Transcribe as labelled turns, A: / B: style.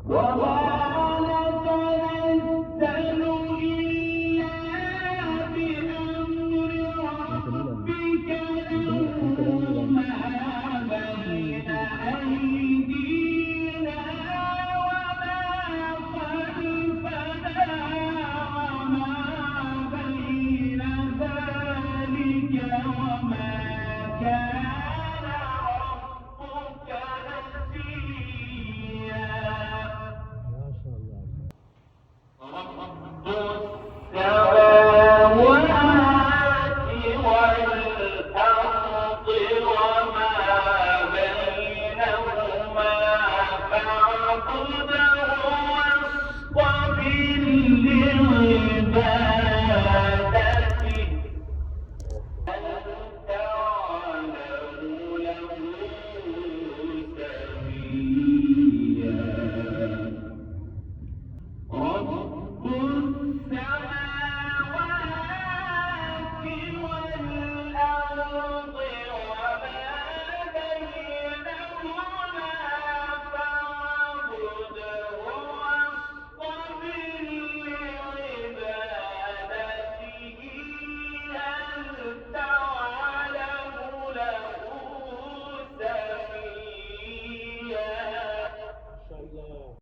A: وما نتنزل إلا بأمر ربك له ما بين أيدينا وما خلفنا وما بين ذلك وما كان ربك نسيا
B: ما شاء الله.
A: رب السماوات والأرض وما بينهما فاعبده